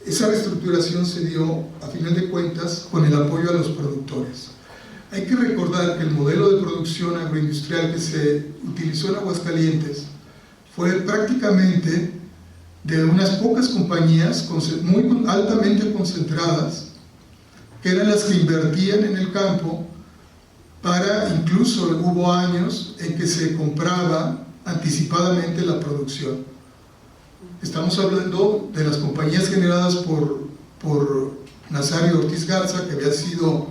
Esa reestructuración se dio, a final de cuentas, con el apoyo a los productores. Hay que recordar que el modelo de producción agroindustrial que se utilizó en Aguascalientes fue prácticamente de unas pocas compañías muy altamente concentradas, que eran las que invertían en el campo, incluso hubo años en que se compraba anticipadamente la producción. Estamos hablando de las compañías generadas por Nazario Ortiz Garza, que había sido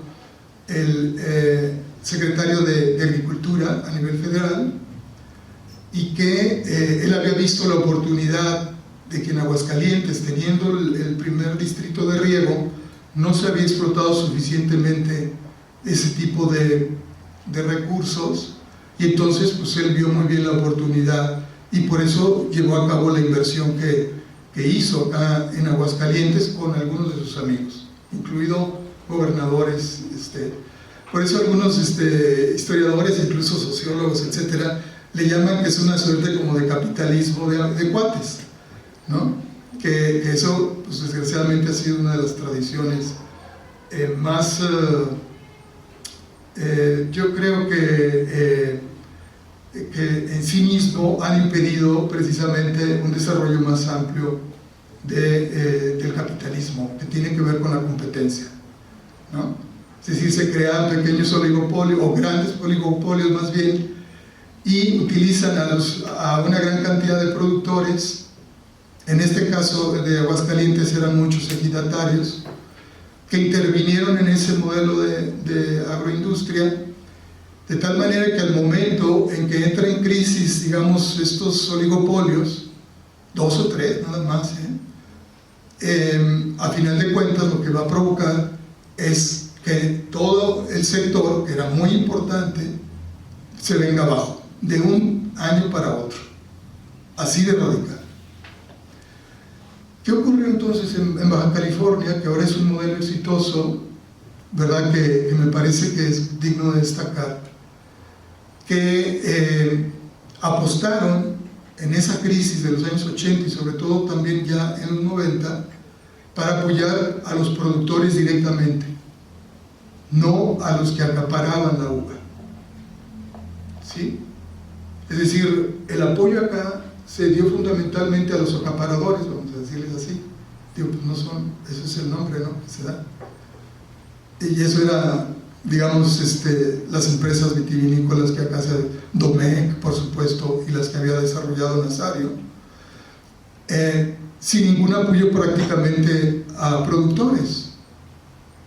el secretario de Agricultura a nivel federal, y que él había visto la oportunidad de que en Aguascalientes, teniendo el primer distrito de riego, no se había explotado suficientemente ese tipo de recursos, y entonces pues él vio muy bien la oportunidad y por eso llevó a cabo la inversión que hizo acá en Aguascalientes con algunos de sus amigos, incluido gobernadores. Por eso algunos historiadores, incluso sociólogos, etcétera, le llaman que es una suerte como de capitalismo de cuates, ¿no? Que eso, pues, desgraciadamente ha sido una de las tradiciones más, yo creo que en sí mismo han impedido precisamente un desarrollo más amplio del capitalismo, que tiene que ver con la competencia, ¿no? es decir, se crean pequeños oligopolios o grandes oligopolios más bien, y utilizan a una gran cantidad de productores. En este caso de Aguascalientes eran muchos ejidatarios que intervinieron en ese modelo de agroindustria, de tal manera que al momento en que entra en crisis, digamos, estos oligopolios, 2 o 3 nada más, a final de cuentas lo que va a provocar es que todo el sector, que era muy importante, se venga abajo, de un año para otro, así de radical. ¿Qué ocurrió entonces en Baja California, que ahora es un modelo exitoso, verdad, que me parece que es digno de destacar? Que apostaron en esa crisis de los años 80 y sobre todo también ya en los 90 para apoyar a los productores directamente, no a los que acaparaban la uva, ¿sí? Es decir, el apoyo acá se dio fundamentalmente a los acaparadores, vamos a decirles así. Digo, pues no son, eso es el nombre, ¿no?, que se da. Y eso era, digamos, las empresas vitivinícolas que acá se... Domecq, por supuesto, y las que había desarrollado Nazario, sin ningún apoyo prácticamente a productores.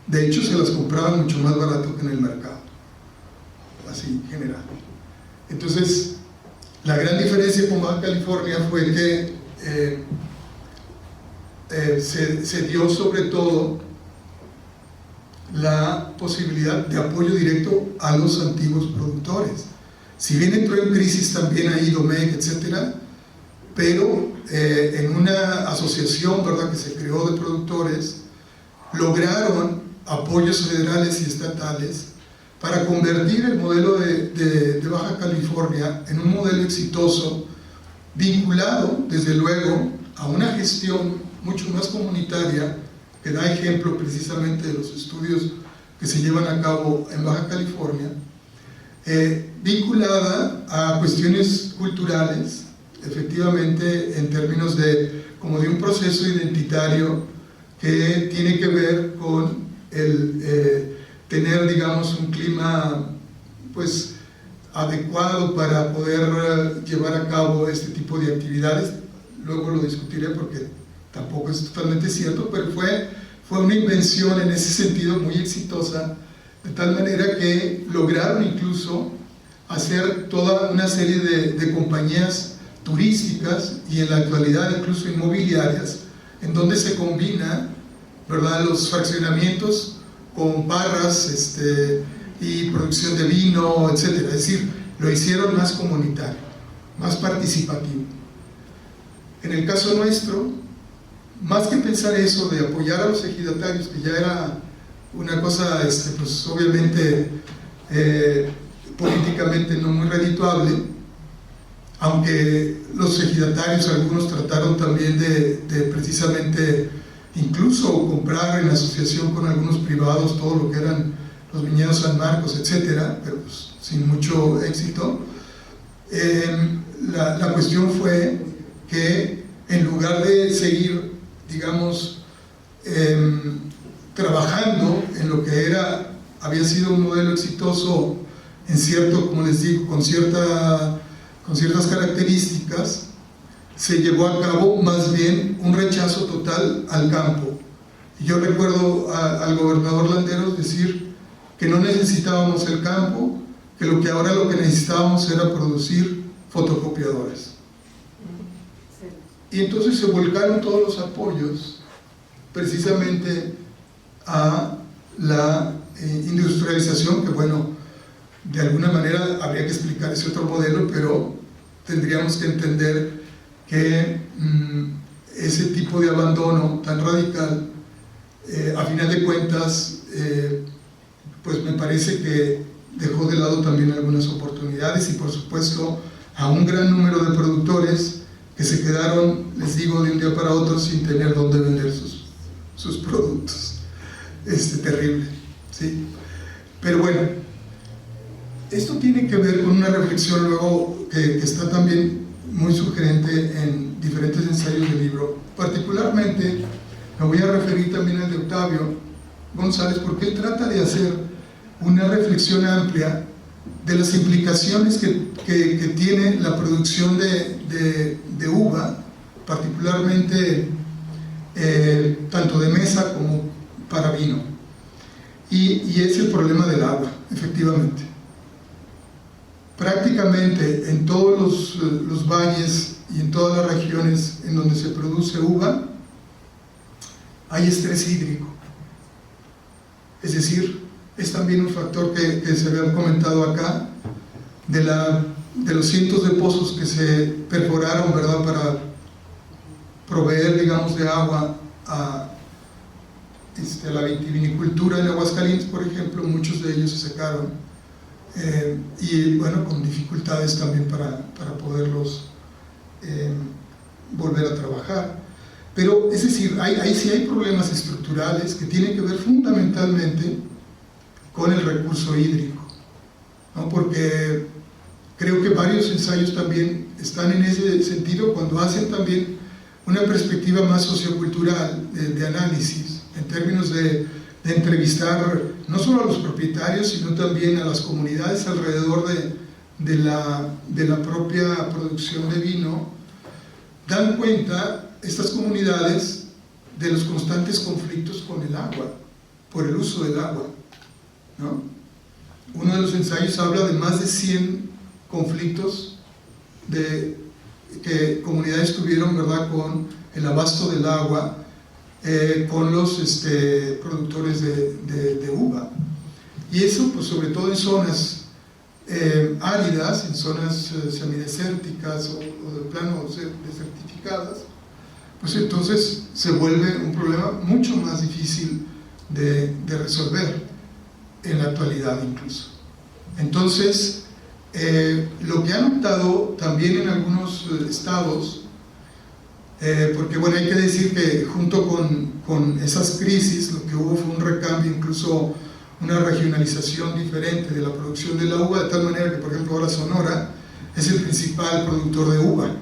De hecho, se las compraban mucho más barato que en el mercado, así en general. Entonces, la gran diferencia con Baja California fue que se dio sobre todo la posibilidad de apoyo directo a los antiguos productores. Si bien entró en crisis también ahí Domecq, etcétera, pero en una asociación, ¿verdad?, que se creó de productores, lograron apoyos federales y estatales para convertir el modelo de Baja California en un modelo exitoso, vinculado, desde luego, a una gestión mucho más comunitaria, que da ejemplo precisamente de los estudios que se llevan a cabo en Baja California, vinculada a cuestiones culturales, efectivamente, en términos como de un proceso identitario que tiene que ver con el tener, digamos, un clima pues adecuado para poder llevar a cabo este tipo de actividades. Luego lo discutiré porque tampoco es totalmente cierto, pero fue una invención en ese sentido muy exitosa, de tal manera que lograron incluso hacer toda una serie de compañías turísticas y en la actualidad incluso inmobiliarias, en donde se combina, ¿verdad?, los fraccionamientos con barras y producción de vino, etcétera. Es decir, lo hicieron más comunitario, más participativo. En el caso nuestro, más que pensar eso de apoyar a los ejidatarios, que ya era una cosa pues obviamente políticamente no muy redituable, aunque los ejidatarios algunos trataron también de precisamente incluso comprar en asociación con algunos privados todo lo que eran los viñedos San Marcos, etcétera, pero pues sin mucho éxito. La cuestión fue que en lugar de seguir, digamos, trabajando en lo que había sido un modelo exitoso en cierto, como les digo, con ciertas características, se llevó a cabo más bien un rechazo total al campo. Y yo recuerdo al gobernador Landeros decir que no necesitábamos el campo, que lo que necesitábamos era producir fotocopiadoras. Y entonces se volcaron todos los apoyos precisamente a la industrialización, que bueno, de alguna manera habría que explicar ese otro modelo, pero tendríamos que entender que ese tipo de abandono tan radical, a final de cuentas, pues me parece que dejó de lado también algunas oportunidades y por supuesto a un gran número de productores que se quedaron, les digo, de un día para otro sin tener dónde vender sus productos. Terrible, ¿sí? Pero bueno, esto tiene que ver con una reflexión luego que está también muy sugerente en diferentes ensayos del libro. Particularmente me voy a referir también al de Octavio, González, porque él trata de hacer una reflexión amplia de las implicaciones que tiene la producción de uva, particularmente tanto de mesa como para vino. Y es el problema del agua, efectivamente. Prácticamente en todos los valles y en todas las regiones en donde se produce uva hay estrés hídrico. Es decir, es también un factor que se había comentado acá, de los cientos de pozos que se perforaron, ¿verdad?, para proveer, digamos, de agua a la vitivinicultura en Aguascalientes, por ejemplo. Muchos de ellos se secaron, y bueno, con dificultades también para poderlos volver a trabajar. Pero es decir, ahí sí hay problemas estructurales que tienen que ver fundamentalmente con el recurso hídrico, ¿no? Porque creo que varios ensayos también están en ese sentido, cuando hacen también una perspectiva más sociocultural de análisis, en términos de entrevistar no solo a los propietarios, sino también a las comunidades alrededor de la propia producción de vino. Dan cuenta estas comunidades de los constantes conflictos con el agua, por el uso del agua, ¿no? Uno de los ensayos habla de más de 100 conflictos que comunidades tuvieron, ¿verdad?, con el abasto del agua, con los productores de uva. Y eso, pues, sobre todo en zonas áridas, en zonas semidesérticas o de plano desertificadas, pues entonces se vuelve un problema mucho más difícil de resolver en la actualidad incluso. Entonces, lo que han notado también en algunos estados, porque bueno, hay que decir que junto con esas crisis lo que hubo fue un recambio, incluso una regionalización diferente de la producción de la uva, de tal manera que, por ejemplo, ahora Sonora es el principal productor de uva,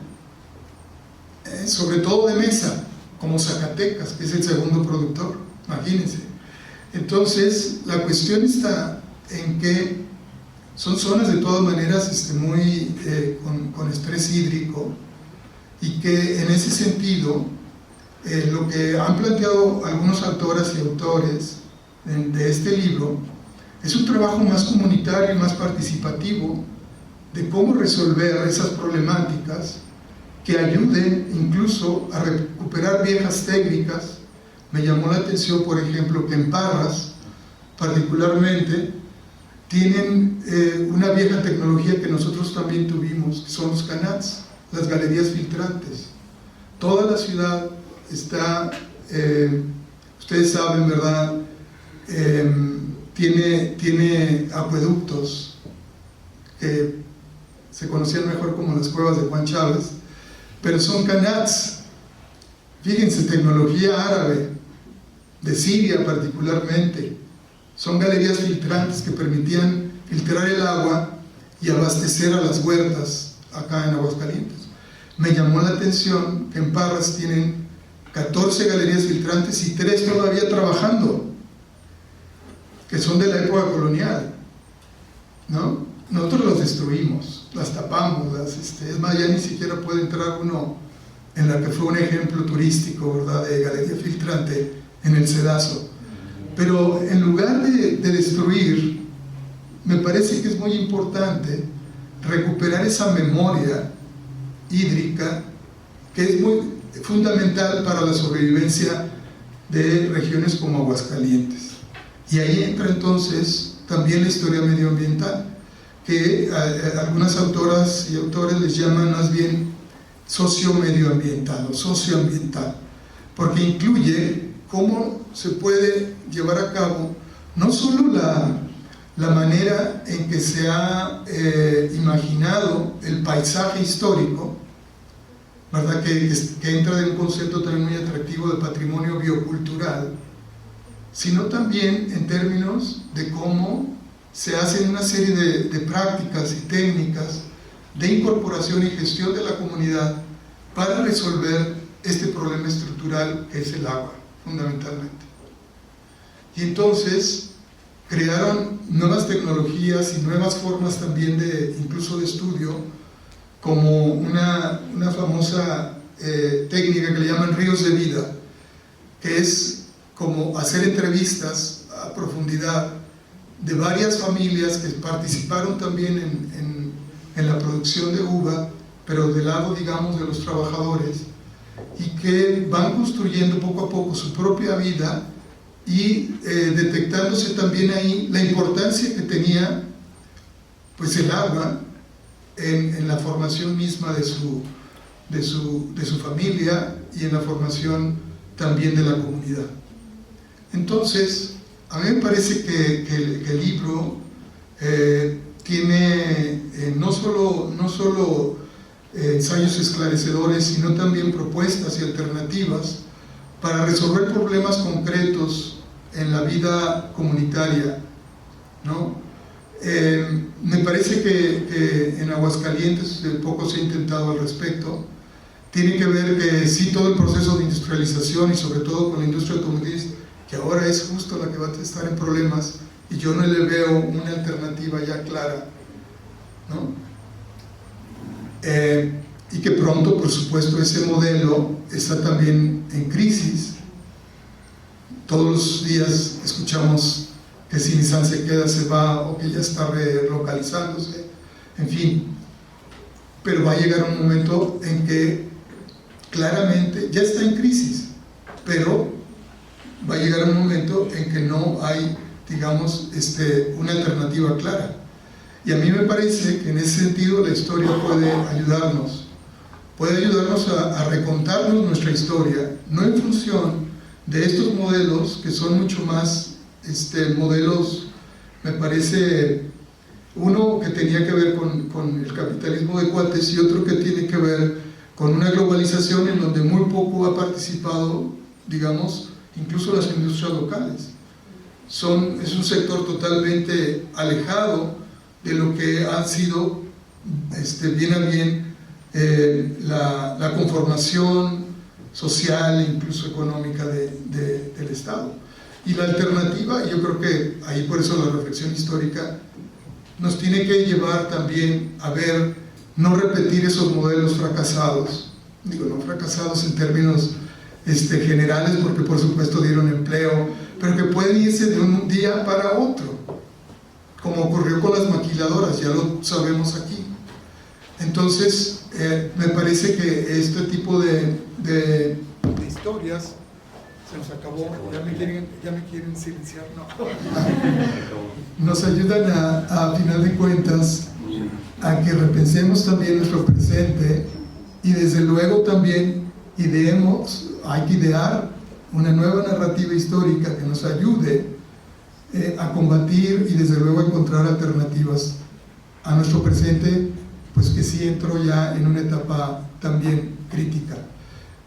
sobre todo de mesa, como Zacatecas, que es el segundo productor, imagínense. Entonces, la cuestión está en que son zonas de todas maneras muy con estrés hídrico, y que en ese sentido lo que han planteado algunos autoras y autores de este libro es un trabajo más comunitario y más participativo de cómo resolver esas problemáticas, que ayuden incluso a recuperar viejas técnicas. Me llamó la atención, por ejemplo, que en Parras particularmente tienen una vieja tecnología que nosotros también tuvimos, que son los canats, las galerías filtrantes. Toda la ciudad está, ustedes saben, ¿verdad?, tiene acueductos que se conocían mejor como las cuevas de Juan Chávez, pero son canats. Fíjense, tecnología árabe, de Siria particularmente. Son galerías filtrantes que permitían filtrar el agua y abastecer a las huertas acá en Aguascalientes. Me llamó la atención que en Parras tienen 14 galerías filtrantes y 3 todavía trabajando, que son de la época colonial, ¿no? Nosotros las destruimos, las tapamos, es más, ya ni siquiera puede entrar uno en la que fue un ejemplo turístico, ¿verdad?, de galería filtrante en el Cedazo. Pero en lugar de destruir, me parece que es muy importante recuperar esa memoria hídrica que es muy fundamental para la sobrevivencia de regiones como Aguascalientes. Y ahí entra entonces también la historia medioambiental, que algunas autoras y autores les llaman más bien socio-medioambiental o socioambiental, porque incluye cómo se puede llevar a cabo no solo la manera en que se ha imaginado el paisaje histórico, ¿verdad?, que entra en un concepto también muy atractivo de patrimonio biocultural, sino también en términos de cómo se hacen una serie de prácticas y técnicas de incorporación y gestión de la comunidad para resolver este problema estructural que es el agua, fundamentalmente. Y entonces crearon nuevas tecnologías y nuevas formas también incluso de estudio, como una famosa técnica que le llaman ríos de vida, que es como hacer entrevistas a profundidad de varias familias que participaron también en la producción de uva, pero del lado, digamos, de los trabajadores, y que van construyendo poco a poco su propia vida y detectándose también ahí la importancia que tenía pues el agua en la formación misma de su familia y en la formación también de la comunidad. Entonces, a mí me parece que el libro tiene no solo ensayos esclarecedores, sino también propuestas y alternativas para resolver problemas concretos en la vida comunitaria, ¿no? Me parece que en Aguascalientes poco se ha intentado al respecto. Tiene que ver que sí, todo el proceso de industrialización y sobre todo con la industria automotriz, que ahora es justo la que va a estar en problemas, y yo no le veo una alternativa ya clara, ¿no? Y que pronto, por supuesto, ese modelo está también en crisis. Todos los días escuchamos que si Nissan se queda, se va, o que ya está relocalizándose, en fin. Pero va a llegar un momento en que claramente ya está en crisis, pero va a llegar un momento en que no hay, digamos, una alternativa clara. Y a mí me parece que en ese sentido la historia puede ayudarnos a recontarnos nuestra historia, no en función de estos modelos que son mucho más modelos, me parece, uno que tenía que ver con el capitalismo de cuates y otro que tiene que ver con una globalización en donde muy poco ha participado, digamos, incluso las industrias locales. Es un sector totalmente alejado de lo que ha sido bien a bien la conformación social e incluso económica del Estado. Y la alternativa, yo creo que ahí por eso la reflexión histórica nos tiene que llevar también a ver, no repetir esos modelos fracasados, digo, no fracasados en términos generales, porque por supuesto dieron empleo, pero que pueden irse de un día para otro, como ocurrió con las maquiladoras, ya lo sabemos aquí. Entonces, me parece que este tipo de historias, se nos acabó, ya me quieren silenciar, no. Nos ayudan a final de cuentas a que repensemos también nuestro presente y desde luego también hay que idear una nueva narrativa histórica que nos ayude a combatir y desde luego a encontrar alternativas a nuestro presente, pues que sí entró ya en una etapa también crítica.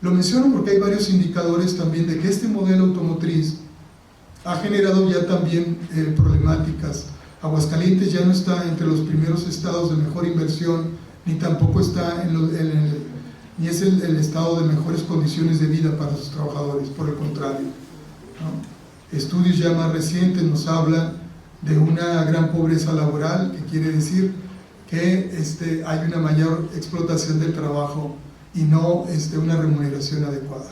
Lo menciono porque hay varios indicadores también de que este modelo automotriz ha generado ya también problemáticas. Aguascalientes ya no está entre los primeros estados de mejor inversión, ni tampoco está ni es el estado de mejores condiciones de vida para sus trabajadores, por el contrario, ¿no? Estudios ya más recientes nos hablan de una gran pobreza laboral, que quiere decir que hay una mayor explotación del trabajo y no una remuneración adecuada.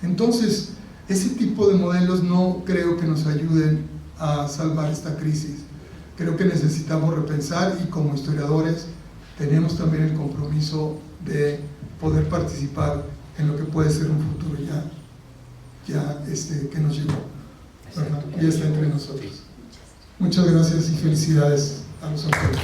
Entonces, ese tipo de modelos no creo que nos ayuden a salvar esta crisis. Creo que necesitamos repensar y como historiadores tenemos también el compromiso de poder participar en lo que puede ser un futuro que nos llegó, ¿verdad? Ya está entre nosotros. Muchas gracias y felicidades a los autores.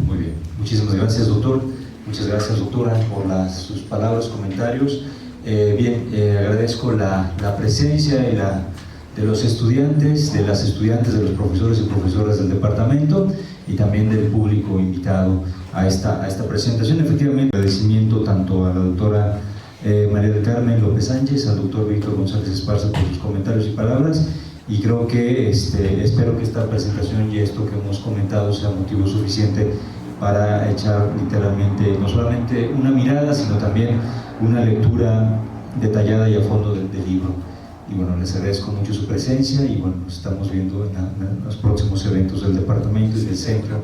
Muy bien, muchísimas gracias, doctor. Muchas gracias, doctora, por sus palabras, comentarios. Agradezco la presencia de los estudiantes, de las estudiantes, de los profesores y profesoras del departamento y también del público invitado a esta presentación. Efectivamente, agradecimiento tanto a la doctora María del Carmen López Sánchez, al doctor Víctor González Esparza por sus comentarios y palabras, y creo que espero que esta presentación y esto que hemos comentado sea motivo suficiente para echar literalmente no solamente una mirada, sino también una lectura detallada y a fondo del libro. Y bueno, les agradezco mucho su presencia y bueno, nos estamos viendo en los próximos eventos del departamento y del centro.